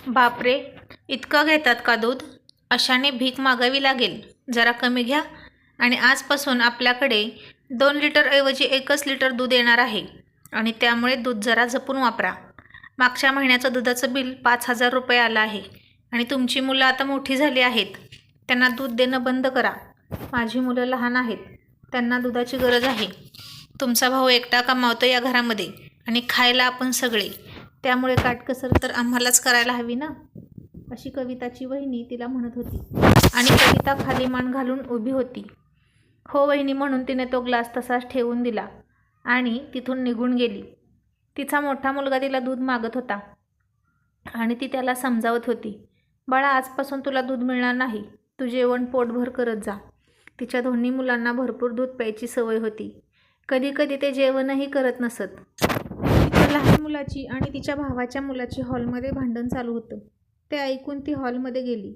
बापरे, इतकं घेतात का दूध? अशाने भीक मागावी लागेल. जरा कमी घ्या. आणि आजपासून आपल्याकडे 2 लिटर ऐवजी 1 लिटर दूध येणार आहे. आणि त्यामुळे दूध जरा जपून वापरा. मागच्या महिन्याचं दुधाचं बिल 5,000 रुपये आलं आहे. आणि तुमची मुलं आता मोठी झाली आहेत. त्यांना दूध देणं बंद करा. माझी मुलं लहान आहेत. त्यांना दुधाची गरज आहे. तुमचा भाऊ एकटा कमावतो या घरामध्ये आणि खायला आपण सगळे. त्यामुळे काटकसर तर आम्हालाच करायला हवी ना, अशी कविताची वहिनी तिला म्हणत होती. आणि कविता खाली मान घालून उभी होती. हो वहिनी म्हणून तिने तो ग्लास तसाच ठेवून दिला आणि तिथून निघून गेली. तिचा मोठा मुलगा तिला दूध मागत होता आणि ती त्याला समजावत होती. बाळा, आजपासून तुला दूध मिळणार नाही. तू जेवण पोटभर करत जा. तिच्या दोन्ही मुलांना भरपूर दूध प्यायची सवय होती. कधी कधी ते जेवणही करत नसत. तिच्या लहान मुलाची आणि तिच्या भावाच्या मुलाची हॉलमध्ये भांडण चालू होतं. ते ऐकून ती हॉलमध्ये गेली.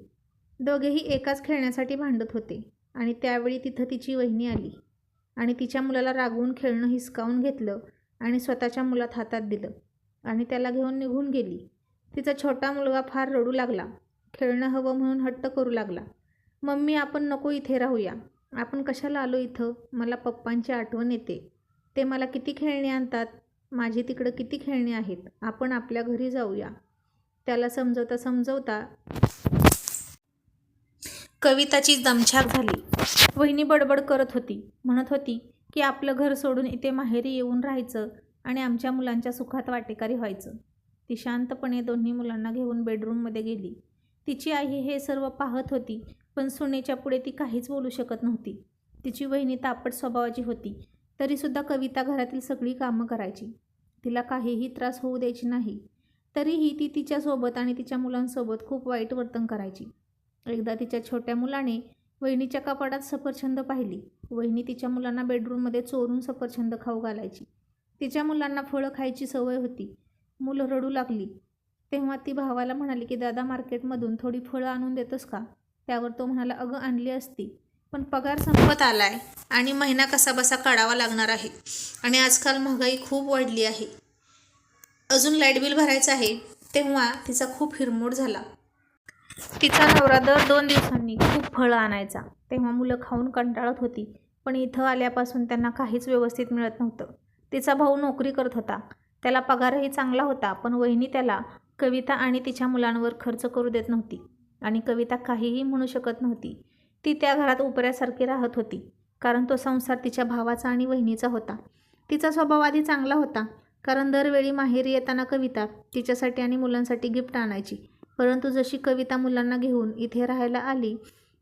दोघेही एकाच खेळण्यासाठी भांडत होते. आणि त्यावेळी तिथं तिची वहिनी आली आणि तिच्या मुलाला रागवून खेळणं हिसकावून घेतलं आणि स्वतःच्या मुलात हातात दिलं आणि त्याला घेऊन निघून गेली. तिचा छोटा मुलगा फार रडू लागला. खेळणं हवं म्हणून हट्ट करू लागला. मम्मी, आपण नको इथे राहूया. आपण कशाला आलो इथं? मला पप्पांची आठवण येते. ते मला किती खेळणी आणतात. माझी तिकडं किती खेळणी आहेत. आपण आपल्या घरी जाऊया. त्याला समजवता समजवता कविताची दमछाक झाली. वहिनी बडबड करत होती. म्हणत होती की आपलं घर सोडून इथे माहेरी येऊन राहायचं आणि आमच्या मुलांच्या सुखात वाटेकारी व्हायचं. ती शांतपणे दोन्ही मुलांना घेऊन बेडरूममध्ये गेली. तिची आई हे सर्व पाहत होती, पण सुनेच्या पुढे ती काहीच बोलू शकत नव्हती. तिची वहिनी तापट स्वभावाची होती. तरीसुद्धा कविता घरातील सगळी कामं करायची. तिला काहीही त्रास होऊ द्यायची नाही. तरीही ती तिच्यासोबत आणि तिच्या मुलांसोबत खूप वाईट वर्तन करायची. एकदा तिच्या छोट्या मुलाने वहिनीच्या कपाटात सफरचंद पाहिली. वहिनी तिच्या मुलांना बेडरूममध्ये चोरून सफरचंद खाऊ घालायची. तिच्या मुलांना फळं खायची सवय होती. मुलं रडू लागली तेव्हा ती भावाला म्हणाली की दादा, मार्केटमधून थोडी फळं आणून देतोस का? त्यावर तो म्हणाला, अगं आणली असती, पण पगार संपत आलाय आणि महिना कसाबसा काढावा लागणार आहे. आणि आजकाल महागाई खूप वाढली आहे. अजून लाईट बिल भरायचं आहे. तेव्हा तिचा खूप हिरमोड झाला. तिचा नवरा दर 2 दिवसांनी खूप फळं आणायचा. तेव्हा मुलं खाऊन कंटाळत होती. पण इथं आल्यापासून त्यांना काहीच व्यवस्थित मिळत नव्हतं. तिचा भाऊ नोकरी करत होता. त्याला पगारही चांगला होता. पण वहिनी त्याला कविता आणि तिच्या मुलांवर खर्च करू देत नव्हती. आणि कविता काहीही म्हणू शकत नव्हती. ती त्या घरात उपऱ्यासारखी राहत होती. कारण तो संसार तिच्या भावाचा आणि वहिनीचा होता. तिचा स्वभाव आधी चांगला होता. कारण दरवेळी माहेरी येताना कविता तिच्यासाठी आणि मुलांसाठी गिफ्ट आणायची. परंतु जशी कविता मुलांना घेऊन इथे राहायला आली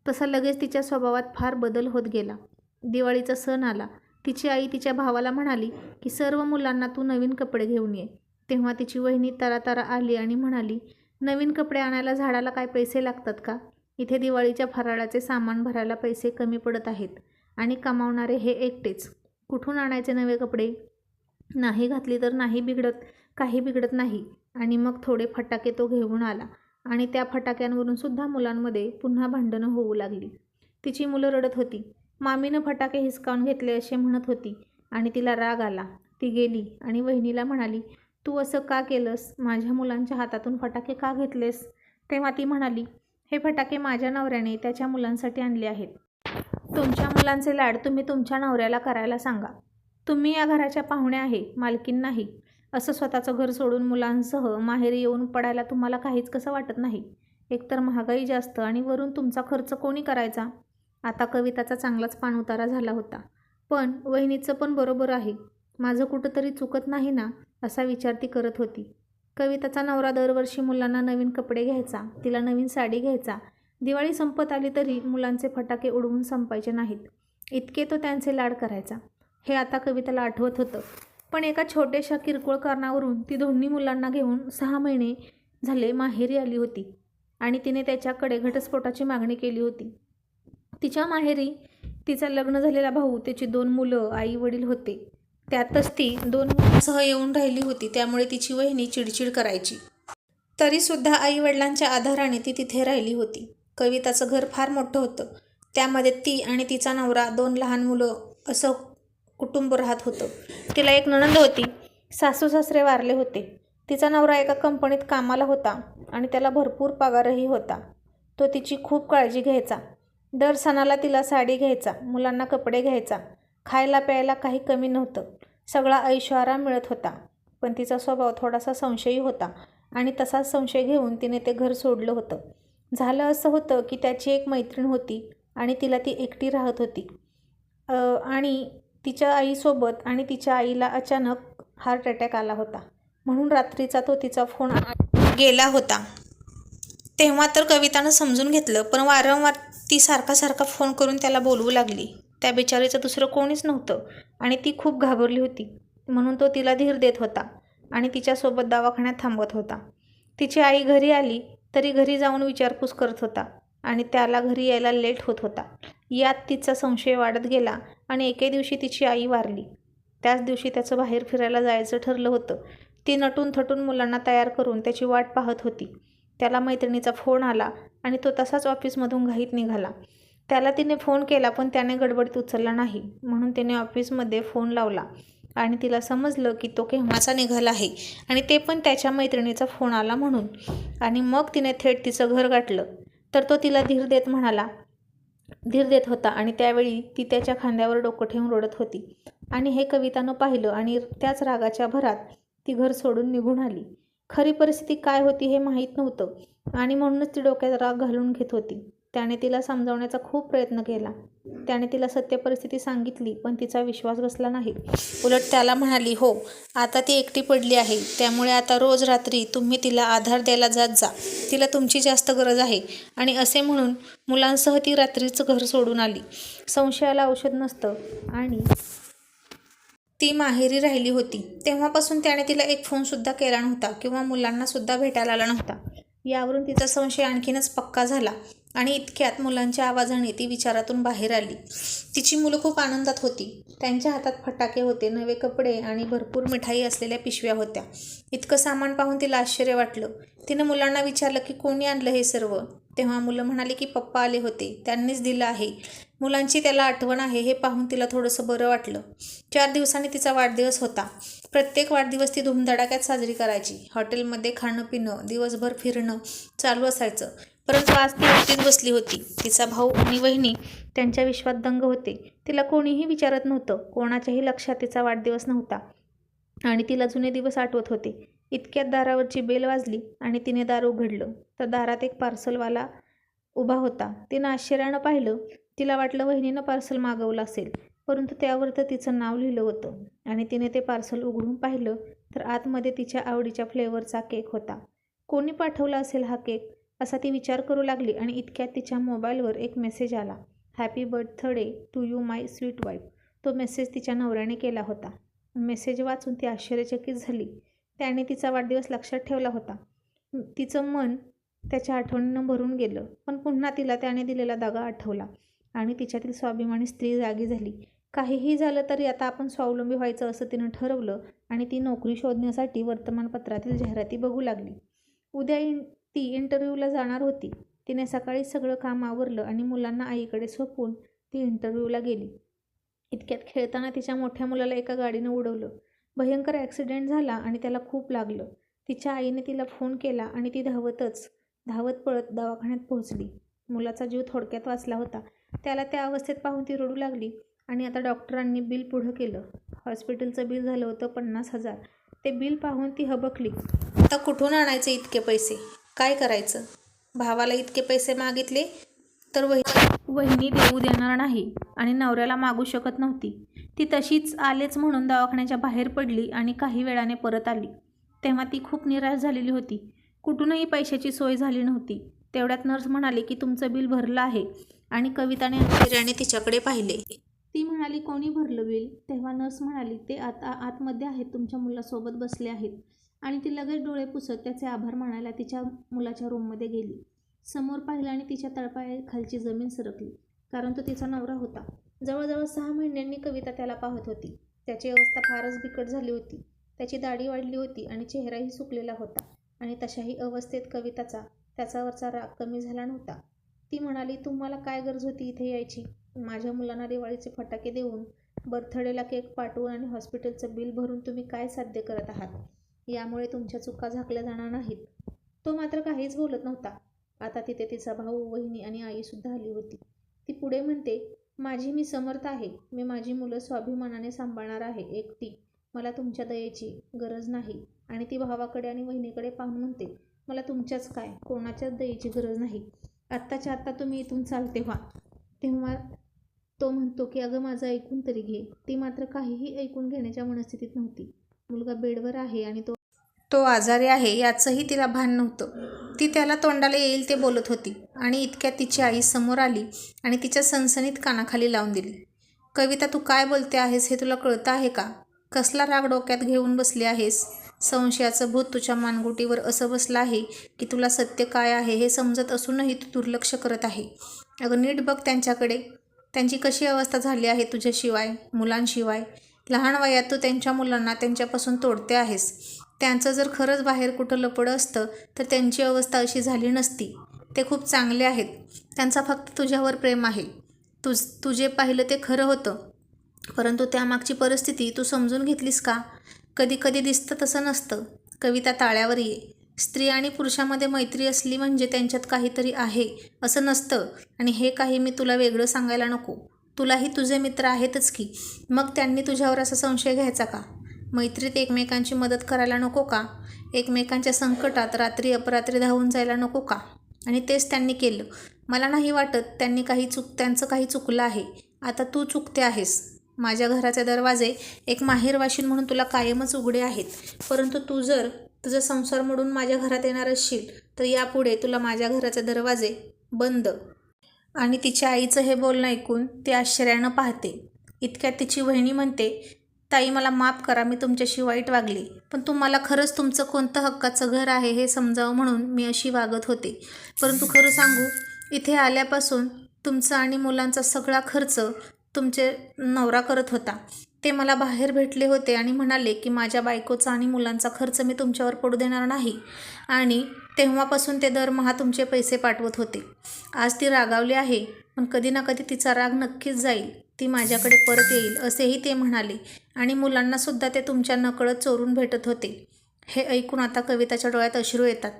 तसा लगेच तिच्या स्वभावात फार बदल होत गेला. दिवाळीचा सण आला. तिची आई तिच्या भावाला म्हणाली की सर्व मुलांना तू नवीन कपडे घेऊन ये. तेव्हा तिची वहिनी तरातरा आली आणि म्हणाली, नवीन कपडे आणायला झाडाला काय पैसे लागतात का? इथे दिवाळीच्या फराळाचे सामान भरायला पैसे कमी पडत आहेत आणि कमावणारे हे एकटेच. कुठून आणायचे नवे कपडे? नाही घातली तर नाही बिघडत, काही बिघडत नाही. आणि मग थोडे फटाके तो घेऊन आला आणि त्या फटाक्यांवरून सुद्धा मुलांमध्ये पुन्हा भांडणं होऊ लागली. तिची मुलं रडत होती. मामीनं फटाके हिसकावून घेतले असे म्हणत होती आणि तिला राग आला. ती गेली आणि वहिनीला म्हणाली, तू असं का केलंस? माझ्या मुलांच्या हातातून फटाके का घेतलेस? तेव्हा ती म्हणाली, हे फटाके माझ्या नवऱ्याने त्याच्या मुलांसाठी आणले आहेत. तुमच्या मुलांचे लाड तुम्ही तुमच्या नवऱ्याला करायला सांगा. तुम्ही या घराच्या पाहुण्या आहे, मालकीन नाही. असं स्वतःचं घर सोडून मुलांसह माहेरी येऊन पडायला तुम्हाला काहीच कसं वाटत नाही? एकतर महागाई जास्त आणि वरून तुमचा खर्च कोणी करायचा? आता कविताचा चांगलाच पाणउतारा झाला होता. पण वहिनीचं पण बरोबर आहे. माझं कुठंतरी चुकत नाही ना, असा विचार ती करत होती. कविताचा नवरा दरवर्षी मुलांना नवीन कपडे घ्यायचा, तिला नवीन साडी घ्यायचा. दिवाळी संपत आली तरी मुलांचे फटाके उडवून संपायचे नाहीत. इतके तो त्यांचे लाड करायचा. हे आता कविताला आठवत होतं. पण एका छोट्याशा किरकोळ कारणावरून ती दोन्ही मुलांना घेऊन 6 महिने झाले माहेरी आली होती आणि तिने त्याच्याकडे घटस्फोटाची मागणी केली होती. तिच्या माहेरी तिचा लग्न झालेला भाऊ, त्याची 2 मुलं, आई वडील होते. त्यातच ती 2 मुलांसह येऊन राहिली होती. त्यामुळे तिची वहिनी चिडचिड करायची. तरीसुद्धा आई वडिलांच्या आधाराने ती तिथे राहिली होती. कविताचं घर फार मोठं होतं. त्यामध्ये ती आणि तिचा नवरा, 2 लहान मुलं असं कुटुंब राहत होतं. तिला एक नणंद होती. सासू सासरे वारले होते. तिचा नवरा एका कंपनीत कामाला होता आणि त्याला भरपूर पगारही होता. तो तिची खूप काळजी घ्यायचा. दर सणाला तिला साडी घ्यायचा, मुलांना कपडे घ्यायचा. खायला प्यायला काही कमी नव्हतं. सगळा ऐशोआराम मिळत होता. पण तिचा स्वभाव थोडासा संशयी होता आणि तसाच संशय घेऊन तिने ते घर सोडलं होतं. झालं असं होतं की त्याची एक मैत्रीण होती आणि तिला ती एकटी राहत होती आणि तिच्या आईसोबत, आणि तिच्या आईला अचानक हार्ट अटॅक आला होता. म्हणून रात्रीचा तो तिचा फोन गेला होता. तेव्हा तर कवितानं समजून घेतलं, पण वारंवार ती सारखा फोन करून त्याला बोलवू लागली. त्या बिचारीचं दुसरं कोणीच नव्हतं आणि ती खूप घाबरली होती. म्हणून तो तिला धीर देत होता आणि तिच्यासोबत दवाखान्यात थांबत होता. तिची आई घरी आली तरी घरी जाऊन विचारपूस करत होता आणि त्याला घरी यायला लेट होत होता. यात तिचा संशय वाढत गेला आणि एके दिवशी तिची आई वारली. त्याच दिवशी त्याचं बाहेर फिरायला जायचं ठरलं होतं. ती नटून थटून मुलांना तयार करून त्याची वाट पाहत होती. त्याला मैत्रिणीचा फोन आला आणि तो तसाच ऑफिसमधून घाईत निघाला. त्याला तिने फोन केला पण त्याने गडबडीत उचलला नाही. म्हणून तिने ऑफिसमध्ये फोन लावला आणि तिला समजलं की तो केव्हाचा निघाला आहे आणि ते पण त्याच्या मैत्रिणीचा फोन आला म्हणून. आणि मग तिने थेट तिचं घर गाठलं. तर तो तिला धीर देत होता आणि त्यावेळी ती त्याच्या खांद्यावर डोकं ठेवून रडत होती. आणि हे कवितानं पाहिलं आणि त्याच रागाच्या भरात ती घर सोडून निघून आली. खरी परिस्थिती काय होती हे माहीत नव्हतं आणि म्हणूनच ती डोक्यात राग घालून घेत होती. त्याने तिला समजावण्याचा खूप प्रयत्न केला. त्याने तिला सत्य परिस्थिती सांगितली पण तिचा विश्वास बसला नाही. उलट त्याला म्हणाली, हो आता ती एकटी पडली आहे, त्यामुळे आता रोज रात्री तुम्ही तिला आधार द्यायला जात जा, तिला तुमची जास्त गरज आहे. आणि असे म्हणून मुलांसह ती रात्रीचं घर सोडून आली. संशयाला औषध नसतं आणि ती माहेरी राहिली होती. तेव्हापासून त्याने तिला एक फोनसुद्धा केला नव्हता किंवा मुलांनासुद्धा भेटायला आला नव्हता. यावरून तिचा संशय आणखीनच पक्का झाला आणि इतक्यात मुलांच्या आवाजाने ती विचारातून बाहेर आली. तिची मुलं खूप आनंदात होती. त्यांच्या हातात फटाके होते, नवे कपडे आणि भरपूर मिठाई असलेल्या पिशव्या होत्या. इतकं सामान पाहून तिला आश्चर्य वाटलं. तिनं मुलांना विचारलं की कोणी आणलं हे सर्व. तेव्हा मुलं म्हणाली की पप्पा आले होते, त्यांनीच दिलं आहे. मुलांची त्याला आठवण आहे हे पाहून तिला थोडंसं बरं वाटलं. 4 दिवसांनी तिचा वाढदिवस होता. प्रत्येक वाढदिवस ती धूमधडाक्यात साजरी करायची. हॉटेलमध्ये खाणं पिणं, दिवसभर फिरणं चालू असायचं. परंतु आज ती एकटीच बसली होती. तिचा भाऊ आणि वहिनी त्यांच्या विश्वात दंग होते. तिला कोणीही विचारत नव्हतं. कोणाच्याही लक्षात तिचा वाढदिवस नव्हता आणि तिला जुने दिवस आठवत होते. इतक्यात दारावरची बेल वाजली आणि तिने दार उघडलं तर दारात एक पार्सलवाला उभा होता. तिनं आश्चर्यानं पाहिलं. तिला वाटलं वहिनीनं पार्सल मागवलं असेल, परंतु त्यावर तर तिचं नाव लिहिलं होतं. आणि तिने ते पार्सल उघडून पाहिलं तर आतमध्ये तिच्या आवडीच्या फ्लेवरचा केक होता. कोणी पाठवला असेल हा केक असा ती विचार करू लागली आणि इतक्यात तिच्या मोबाईलवर एक मेसेज आला. Happy birthday to you my sweet wife. तो मेसेज तिच्या नवऱ्याने केला होता. मेसेज वाचून ती आश्चर्यचकित झाली. त्याने तिचा वाढदिवस लक्षात ठेवला होता. तिचं मन त्याच्या आठवणीनं भरून गेलं. पण पुन्हा तिला त्याने दिलेला दगा आठवला आणि तिच्यातील स्वाभिमानी स्त्री जागी झाली. काहीही झालं तरी आता आपण स्वावलंबी व्हायचं असं तिनं ठरवलं आणि ती नोकरी शोधण्यासाठी वर्तमानपत्रातील जाहिराती बघू लागली. उद्या ती इंटरव्ह्यूला जाणार होती. तिने सकाळी सगळं काम आवरलं आणि मुलांना आईकडे सोपवून ती इंटरव्ह्यूला गेली. इतक्यात खेळताना तिच्या मोठ्या मुलाला एका गाडीनं उडवलं. भयंकर ॲक्सिडेंट झाला आणि त्याला खूप लागलं. तिच्या आईने तिला फोन केला आणि ती धावत पळत दवाखान्यात पोहोचली. मुलाचा जीव थोडक्यात वाचला होता. त्याला त्या अवस्थेत पाहून ती रडू लागली आणि आता डॉक्टरांनी बिल पुढं केलं. हॉस्पिटलचं बिल झालं होतं 50,000. ते बिल पाहून ती हबकली. आता कुठून आणायचे इतके पैसे? काय करायचं? भावाला इतके पैसे मागितले तर वहिनी देऊ देणार नाही आणि नवऱ्याला मागू शकत नव्हती. ती तशीच आलेच म्हणून दवाखान्याच्या बाहेर पडली आणि काही वेळाने परत आली. तेव्हा ती खूप निराश झालेली होती. कुठूनही पैशाची सोय झाली नव्हती. तेवढ्यात नर्स म्हणाली की तुमचं बिल भरलं आहे आणि कविताने आश्चर्याने तिच्याकडे पाहिले. ती म्हणाली कोणी भरलं बिल? तेव्हा नर्स म्हणाली ते आता आतमध्ये आहेत, तुमच्या मुलासोबत बसले आहेत. आणि ती लगेच डोळे पुसत त्याचे आभार मानायला तिच्या मुलाच्या रूममध्ये गेली. समोर पाहिलं आणि तिच्या तळपायाखालची जमीन सरकली, कारण तो तिचा नवरा होता. जवळजवळ 6 महिन्यांनी कविता त्याला पाहत होती. त्याची अवस्था फारच बिकट झाली होती. त्याची दाढी वाढली होती आणि चेहराही सुकलेला होता आणि तशाही अवस्थेत कविताचा त्याच्यावरचा राग कमी झाला नव्हता. ती म्हणाली तुम्हाला काय गरज होती इथे यायची? माझ्या मुलांना दिवाळीचे फटाके देऊन, बर्थडेला केक पाठवून आणि हॉस्पिटलचं बिल भरून तुम्ही काय साध्य करत आहात? यामुळे तुमच्या चुका झाकल्या जाणार नाहीत. तो मात्र काहीच बोलत नव्हता. आता तिथे तिचा भाऊ, वहिनी आणि आईसुद्धा आली होती. ती पुढे म्हणते, माझी मी समर्थ आहे. मी माझी मुलं स्वाभिमानाने सांभाळणार आहे एकटी. मला तुमच्या दयेची गरज नाही. आणि ती भावाकडे आणि वहिनीकडे पाहून म्हणते, मला तुमच्याच काय, कोणाच्याच दयेची गरज नाही. आत्ताच्या आत्ता तुम्ही इथून चालते व्हा. तेव्हा तो म्हणतो की अगं माझं ऐकून तरी घे. ती मात्र काहीही ऐकून घेण्याच्या मनस्थितीत नव्हती. मुलगा बेडवर आहे आणि तो आजारी आहे याचंही तिला भान नव्हतं. ती त्याला तोंडाला येईल ते बोलत होती आणि इतक्यात तिची आई समोर आली आणि तिच्या सणसणीत कानाखाली लावून दिली. कविता, तू काय बोलते आहेस हे तुला कळतं आहे का? कसला राग डोक्यात घेऊन बसली आहेस? संशयाचं भूत तुझ्या मानगुटीवर असं बसलं आहे की तुला सत्य काय आहे हे समजत असूनही तू दुर्लक्ष करत आहे. अगं नीट बघ त्यांच्याकडे. त्यांची कशी अवस्था झाली आहे तुझ्याशिवाय, मुलांशिवाय. लहान वयात तू त्यांच्या मुलांना त्यांच्यापासून तोडते आहेस. त्यांचं जर खरंच बाहेर कुठं लपडं असतं तर त्यांची अवस्था अशी झाली नसती. ते खूप चांगले आहेत. त्यांचा फक्त तुझ्यावर प्रेम आहे. तू जे पाहिलं ते खरं होतं, परंतु त्यामागची परिस्थिती तू समजून घेतलीस का? कधी कधी दिसतं तसं नसतं. कविता, ताळ्यावर ये. स्त्री आणि पुरुषामध्ये मैत्री असली म्हणजे त्यांच्यात काहीतरी आहे असं नसतं. आणि हे काही मी तुला वेगळं सांगायला नको. तुलाही तुझे मित्र आहेतच की. मग त्यांनी तुझ्यावर असा संशय घ्यायचा का? मैत्रीत एकमेकांची मदत करायला नको का? एकमेकांच्या संकटात रात्री अपरात्री धावून जायला नको का? आणि तेच त्यांनी केलं. मला नाही वाटत त्यांचं काही चुकलं आहे. आता तू चुकते आहेस. माझ्या घराचे दरवाजे एक माहेरवाशीण म्हणून तुला कायमच उघडे आहेत. परंतु तू जर तुझा संसार मोडून माझ्या घरात येणार असशील तर यापुढे तुला माझ्या घराचे दरवाजे बंद. आणि तिच्या आईचं हे बोलणं ऐकून ती आश्चर्यानं पाहते. इतक्यात तिची वहिनी म्हणते, ताई मला माफ करा, मी तुमच्याशी वाईट वागली. पण तुम्हाला खरंच तुमचं कोणतं हक्काचं घर आहे हे समजावं म्हणून मी अशी वागत होते. परंतु खरं सांगू, इथे आल्यापासून तुमचा आणि मुलांचा सगळा खर्च तुमचे नवरा करत होता. ते मला बाहेर भेटले होते आणि म्हणाले की माझ्या बायकोचा आणि मुलांचा खर्च मी तुमच्यावर पडू देणार नाही. आणि तेव्हापासून ते दरमहा तुमचे पैसे पाठवत होते. आज ती रागावली आहे, पण कधी ना कधी तिचा राग नक्कीच जाईल. ती माझ्याकडे परत येईल असेही ते म्हणाले. आणि मुलांनासुद्धा ते तुमच्या नकळत चोरून भेटत होते. हे ऐकून आता कविताच्या डोळ्यात अश्रू येतात.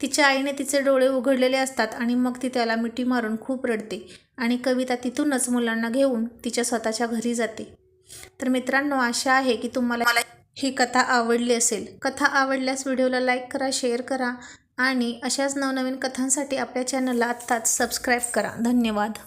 तिच्या आईने तिचे डोळे उघडलेले असतात आणि मग ती त्याला मिठी मारून खूप रडते. आणि कविता तिथूनच मुलांना घेऊन तिच्या स्वतःच्या घरी जाते. तर मित्रांनो, आशा आहे की तुम्हाला ही कथा आवडली असेल. कथा आवडल्यास व्हिडिओला लाईक करा, शेअर करा आणि अशाच नवनवीन कथांसाठी आपल्या चॅनलला आत्ताच सबस्क्राईब करा. धन्यवाद.